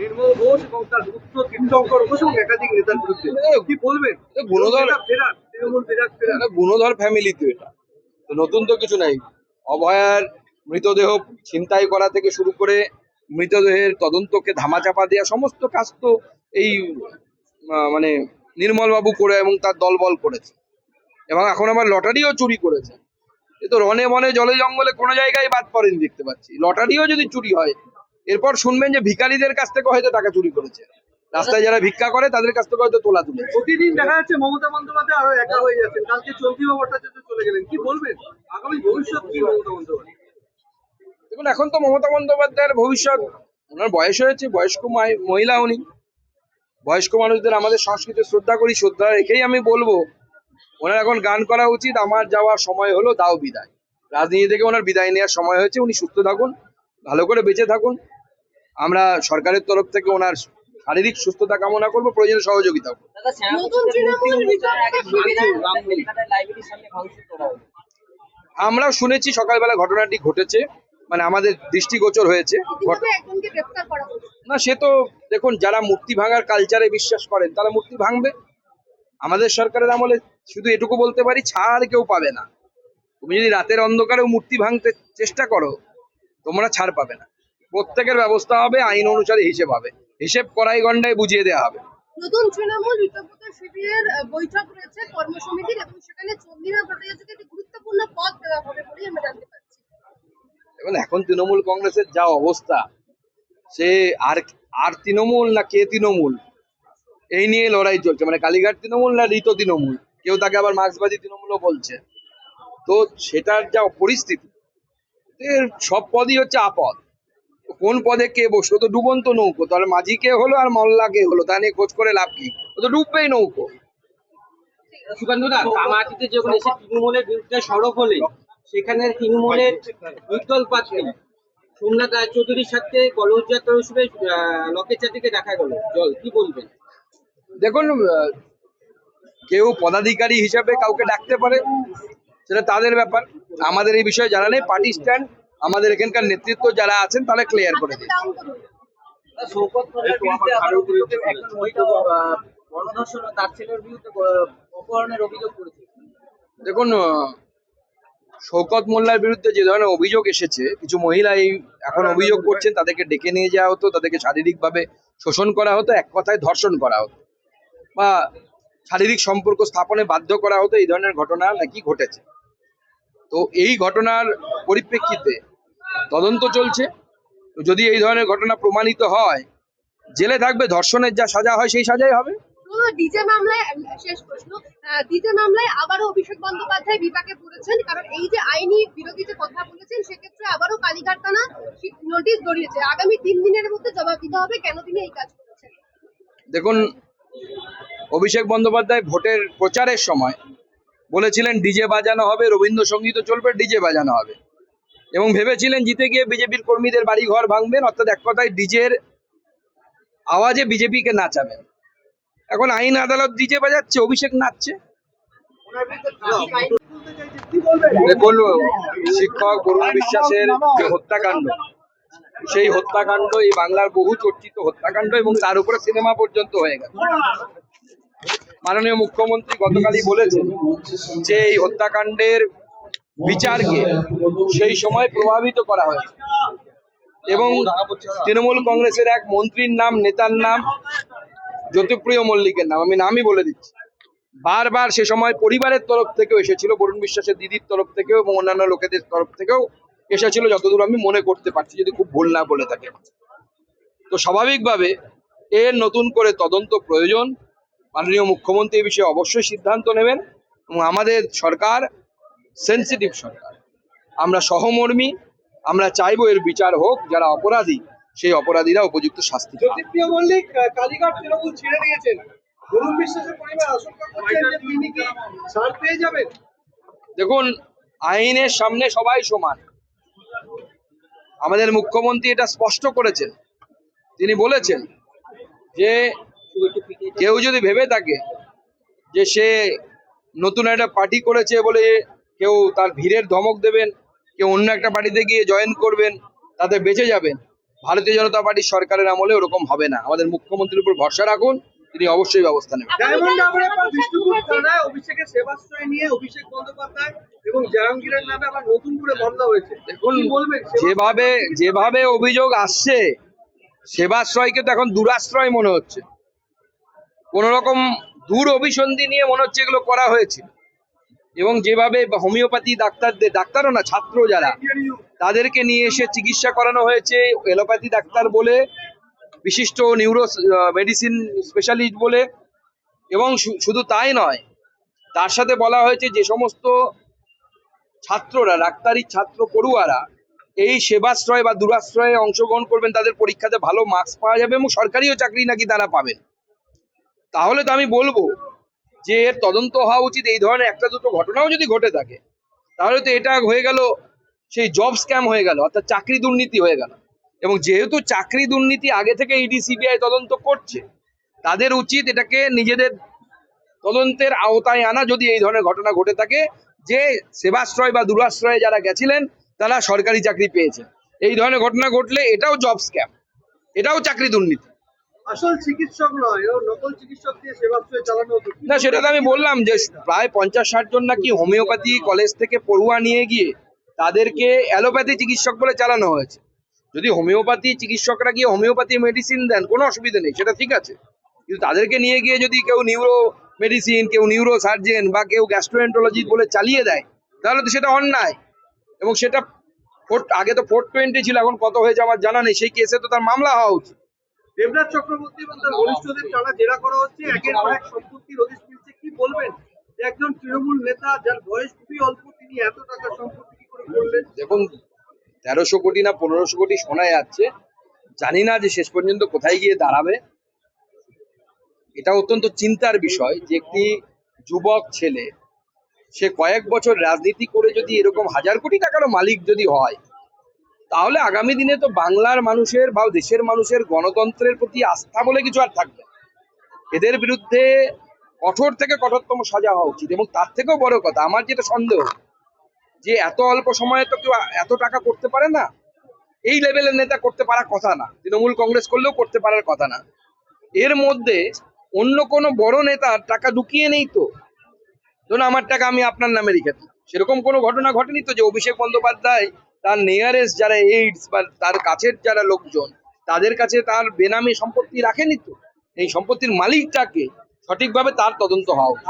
নির্মল ঘোষ এবং তার পুত্র তীর্থঙ্কর ঘোষ এবং একাধিক নেতার বিরুদ্ধে কি বলবেন? গুণধর ফেরার তৃণমূল ফেরার গুণধর ফ্যামিলি তো এটা তো নতুন তো কিছু নাই। অভয়ার মৃতদেহ ছিনতাই করা থেকে শুরু করে মৃতদেহের তদন্তকে ধামাচাপা দেওয়া সমস্ত কাজ তো এই মানে নির্মল বাবু করে এবং তার দলবল করেছে। এবং এখন আবার লটারিও চুরি করেছে। এ তো রনে বনে জলে জঙ্গলে কোনো জায়গায় বাদ পড়েনি দেখতে পাচ্ছি। লটারিও যদি চুরি হয়, এরপর শুনবেন যে ভিখারিদের কাছ থেকে হয়তো টাকা চুরি করেছে, রাস্তায় যারা ভিক্ষা করে তাদের কাছ থেকে হয়তো তোলা তুলে। প্রতিদিন দেখা যাচ্ছে মমতা বন্দ্যোপাধ্যায় আরো একা হয়ে যাচ্ছেন। কালকে চন্দ্রিমা ভট্টাচার্য চলে গেলেন, কি বলবেন? আগামী ভবিষ্যৎ কি মমতা বন্দ্যোপাধ্যায়? দেখুন, এখন তো মমতা বন্দ্যোপাধ্যায়ের ভবিষ্যৎ, ওনার বয়স হয়েছে, বয়স্ক মহিলা উনি। বয়স্ক মানুষদের আমাদের সংস্কৃতি শ্রদ্ধা করি, শ্রদ্ধা রেখেই আমি বলবো ওনার এখন গান করা উচিত। আমার যাওয়ার সময় হলো, দাও বিদায়। রাজনীতি থেকে ওনার বিদায় নেওয়ার সময় হয়েছে। উনি সুস্থ থাকুন, ভালো করে বেঁচে থাকুন। আমরা সরকারের তরফ থেকে ওনার শারীরিক সুস্থতা কামনা করবো, প্রয়োজনে সহযোগিতা করবো। আমরাও শুনেছি সকালবেলা ঘটনাটি ঘটেছে, মানে আমাদের দৃষ্টিগোচর হয়েছে। না, সে তো দেখুন, যারা মূর্তি ভাঙার কালচারে বিশ্বাস করেন তারা মূর্তি ভাঙবে। আমাদের সরকারের আমলে শুধু এটুকু বলতে পারি, ছাড় কেউ পাবে না। তুমি যদি রাতের অন্ধকারেও মূর্তি ভাঙতে চেষ্টা করো, তোমরা ছাড় পাবে না। প্রত্যেকের ব্যবস্থা হবে, আইন অনুসারে হিসেব হবে, হিসেব কড়াই গন্ডায় বুঝিয়ে দেওয়া হবে। নতুন তৃণমূল বিতর্কিত শিবিরের বৈঠক রয়েছে কর্মসমিতির, এবং সেখানে চন্দ্রিমা ভট্টাচার্যকে একটি গুরুত্বপূর্ণ পদ দেওয়া হবে বলে আমরা জানতে পারছি। এবং এখন তৃণমূল কংগ্রেসের যা অবস্থা, সে আর তৃণমূল না কে তৃণমূল, এই নিয়ে লড়াই চলছে। মানে কালীঘাট তৃণমূল না ঋত তৃণমূল, কেউ তাকে আবার মার্ক্সবাদী তৃণমূলও বলছে। তো সেটার যা পরিস্থিতি, সব পদই হচ্ছে আপদ। কোন পদে কে বসলো, তো ডুবন্ত নৌকো, তাহলে মাঝি কে হলো আর মল্লা কে হলো, তা নিয়ে খোঁজ করে লাভ কি? ও তো ডুববেই নৌকো। সুকান্তদা, কামাঠিতে যখন এসে তৃণমূলের বিরুদ্ধে সরব হলে সেখানে তৃণমূলের বিদ্যল পাত্রী সোমনাথ রায় চৌধুরীর সাথে গণযাত্রা হিসেবে লকেট চারদিকে দেখা গেল জল, কি বলবেন? দেখুন, কেউ পদাধিকারী হিসাবে কাউকে ডাকতে পারে, সেটা তাদের ব্যাপার। আমাদের এই বিষয়ে জানা নেই। পার্টি স্ট্যান্ড আমাদের এখানকার নেতৃত্ব যারা আছেন তারা ক্লিয়ার করে দিন। শওকত মোল্লার বিরুদ্ধে আবার একজন মহিলা গণধর্ষণ ও তার ছেলের বিরুদ্ধে অপহরণের অভিযোগ করেছে। দেখুন, শওকত মোল্লার বিরুদ্ধে যে ধরনের অভিযোগ এসেছে, কিছু মহিলা এখন অভিযোগ করছেন তাদেরকে ডেকে নিয়ে যাওয়া হতো, তাদেরকে শারীরিকভাবে শোষণ করা হতো, এক কথায় ধর্ষণ করা হতো বা শারীরিক সম্পর্ক স্থাপনে বাধ্য করা হতো। এই ধরনের ঘটনা নাকি ঘটেছে। তো এই ঘটনার পরিপ্রেক্ষিতে তদন্ত চলছে। যদি এই ধরনের ঘটনা প্রমাণিত হয়, জেলে থাকবে। ধর্ষণের যা সাজা হয় সেই সাজাই হবে। ডিজে মামলায়, শেষ প্রশ্ন, ডিজে মামলায় আবারও অভিষেক বন্দ্যোপাধ্যায় বিপাকে পড়েছেন, কারণ এই যে আইনি বিরোধী যে কথা বলেছেন, সেক্ষেত্রে আবারও কালীঘাট থানা নোটিশ গড়িয়েছে। আগামী 3 দিনের মধ্যে জবাব দিতে হবে কেন তিনি এই কাজ করেছেন। দেখুন, অভিষেক বন্দ্যোপাধ্যায় ভোটের প্রচারের সময় বলেছিলেন ডিজে বাজানো হবে, রবীন্দ্রসঙ্গীত চলবে, ডিজে বাজানো হবে, এবং ভেবেছিলেন জিতে গিয়ে বিজেপির কর্মীদের বাড়ি ঘর ভাঙবেন, অর্থাৎ এক কথায় ডিজের আওয়াজে বিজেপিকে নাচাবেন। এখন আইন আদালত ডিজে বাজাচ্ছে, অভিষেক নাচছে। দেখুন, শিক্ষক বরুণ বিশ্বাসের যে হত্যাকাণ্ড, সেই হত্যাকাণ্ড এই বাংলার বহু চর্চিত হত্যাকাণ্ড, এবং তার উপরে সিনেমা পর্যন্ত হয়ে গেছে। মাননীয় মুখ্যমন্ত্রী গতকালই বলেছেন যে এই হত্যাকাণ্ডের বিচারকে সেই সময় প্রভাবিত করা হয়েছে, এবং তৃণমূল কংগ্রেসের এক মন্ত্রীর নাম, নেতার নাম, জ্যোতিপ্রিয় মল্লিকের নাম, আমি নামই বলে দিচ্ছি, বারবার সে সময় পরিবারের তরফ থেকেও এসেছিল, বরুণ বিশ্বাসের দিদির তরফ থেকেও এবং অন্যান্য লোকেদের তরফ থেকেও এসেছিল, যতদূর আমি মনে করতে পারছি, যদি খুব ভুল না বলে থাকে। তো স্বাভাবিকভাবে এর নতুন করে তদন্ত প্রয়োজন। মাননীয় মুখ্যমন্ত্রী এই বিষয়ে অবশ্যই সিদ্ধান্ত নেবেন, এবং আমাদের সরকার সেন্সিটিভ সরকার, আমরা সহমর্মী, আমরা চাইবো এর বিচার হোক। যারা অপরাধী, সেই অপরাধীরা উপযুক্ত শাস্তি পাক। জ্যোতিপ্রিয় মল্লিক কালীঘাট তৃণমূল ছেড়ে দিয়েছেন, বরুণ বিশ্বাসের পরিবার আশঙ্কা করছেন যে তিনি কি ছাড় পেয়ে যাবেন? দেখুন, আইনের সামনে সবাই সমান। আমাদের মুখ্যমন্ত্রী এটা স্পষ্ট করেছেন। তিনি বলেছেন যে কেউ যদি ভেবে থাকে যে সে নতুন একটা পার্টি করেছে বলে কেউ তার ভিড়ের ধমক দেবেন, কেউ অন্য একটা পার্টিতে গিয়ে জয়েন করবেন, তাতে বেঁচে যাবেন, ভারতীয় জনতা পার্টির সরকারের আমলে ওরকম হবে না। আমাদের মুখ্যমন্ত্রীর উপর ভরসা রাখুন, তিনি অবশ্যই ব্যবস্থা নেবেন। ডায়মন্ড হারবারে আবার বিষ্ণুপুর থানায় অভিষেকের সেবাশ্রয় নিয়ে অভিষেক বন্দ্যোপাধ্যায় এবং জাহাঙ্গীরের নামে আবার নতুন করে মামলা হয়েছে। দেখুন, কি বলবেন? যেভাবে অভিযোগ আসছে, সেবাশ্রয়কে তো এখন দুরাশ্রয় মনে হচ্ছে। কোন রকম দূর অভিসন্ধি নিয়ে মনে হচ্ছে এগুলো করা হয়েছে। এবং যেভাবে হোমিওপ্যাথি ডাক্তারও না, ছাত্র যারা, তাদেরকে নিয়ে এসে চিকিৎসা করানো হয়েছে এলোপ্যাথি ডাক্তার বলে, বিশিষ্ট নিউরো মেডিসিন স্পেশালিস্ট বলে। এবং শুধু তাই নয়, তার সাথে বলা হয়েছে যে সমস্ত ছাত্ররা, ডাক্তারি ছাত্র পড়ুয়ারা এই সেবাশ্রয় বা দুরাশ্রয়ে অংশগ্রহণ করবেন, তাদের পরীক্ষাতে ভালো মার্কস পাওয়া যাবে এবং সরকারিও চাকরি নাকি তারা পাবেন। তাহলে তো আমি বলবো যে এর তদন্ত হওয়া উচিত। এই ধরনের একটা দুটো ঘটনাও যদি ঘটে থাকে, তাহলে তো এটা হয়ে গেল সেই জব স্ক্যাম হয়ে গেল, অর্থাৎ চাকরি দুর্নীতি হয়ে গেল। এবং যেহেতু চাকরি দুর্নীতি আগে থেকে ইডি সিবিআই তদন্ত করছে, তাদের উচিত এটাকে নিজেদের তদন্তের আওতায় আনা, যদি এই ধরনের ঘটনা ঘটে থাকে যে সেবাশ্রয় বা দুরাশ্রয়ে যারা গেছিলেন তারা সরকারি চাকরি পেয়েছে। এই ধরনের ঘটনা ঘটলে এটাও জব স্ক্যাম, এটাও চাকরি দুর্নীতি। আসল চিকিৎসক নয়, ও নকল চিকিৎসক দিয়ে সেবাশ্রয় চালানো হতো। না, সেটা তো আমি বললাম যে প্রায় 50-60 জন নাকি হোমিওপ্যাথি কলেজ থেকে পড়ুয়া নিয়ে গিয়ে তাদেরকে অ্যালোপ্যাথি চিকিৎসক বলে চালানো হয়েছে। যদি হোমিওপ্যাথি চিকিৎসকরা গিয়ে হোমিওপ্যাথি মেডিসিন দেন, কোনো অসুবিধা নেই, সেটা ঠিক আছে। কিন্তু তাদেরকে নিয়ে গিয়ে যদি কেউ নিউরো মেডিসিন, কেউ নিউরো সার্জেন বা কেউ গ্যাস্ট্রোএন্টারোলজি বলে চালিয়ে দেয়, তাহলে তো সেটা অন্যায়। এবং সেটা আগে তো 420 ছিল, এখন কত হয়েছে আমার জানা নেই। সেই কেসে তো তার মামলা হওয়া উচিত। দেবরাজ চক্রবর্তী এবং তার ঘনিষ্ঠদের টানা জেরা করা হচ্ছে, একের পর এক সম্পত্তির হদিশ মিলছে। কি বলবেন যে একজন তৃণমূল নেতা যার বয়স খুবই অল্প, তিনি এত টাকা সম্পত্তি কি করে করলেন? দেখুন, 1300 কোটি না 1500 কোটি শোনা যাচ্ছে, জানি না যে শেষ পর্যন্ত কোথায় গিয়ে দাঁড়াবে। এটা অত্যন্ত চিন্তার বিষয় যে একটি যুবক ছেলে, সে কয়েক বছর রাজনীতি করে যদি এরকম 1000 কোটি টাকারও মালিক যদি হয়, তাহলে আগামী দিনে তো বাংলার মানুষের বা দেশের মানুষের গণতন্ত্রের প্রতি আস্থা বলে কিছু আর থাকবে না। এদের বিরুদ্ধে কঠোর থেকে কঠোরতম সাজা হওয়া উচিত। এবং তার থেকেও বড় কথা, আমার যেটা সন্দেহ, যে এত অল্প সময়ে তো কেউ এত টাকা করতে পারে না। এই লেভেলের নেতা করতে পারার কথা না, তৃণমূল কংগ্রেস করলেও করতে পারার কথা না। এর মধ্যে অন্য কোনো বড় নেতার টাকা ঢুকিয়ে নেই তো। ধরুন আমার টাকা আমি আপনার নামে রেখে দিলাম, সেরকম কোনো ঘটনা ঘটেনি তো যে অভিষেক বন্দ্যোপাধ্যায় তার নিয়ারেস্ট যারা এইডস বা তার কাছের যারা লোকজন, তাদের কাছে তার বেনামে সম্পত্তি রাখেনি তো। এই সম্পত্তির মালিকটাকে সঠিকভাবে তার তদন্ত হওয়া উচিত।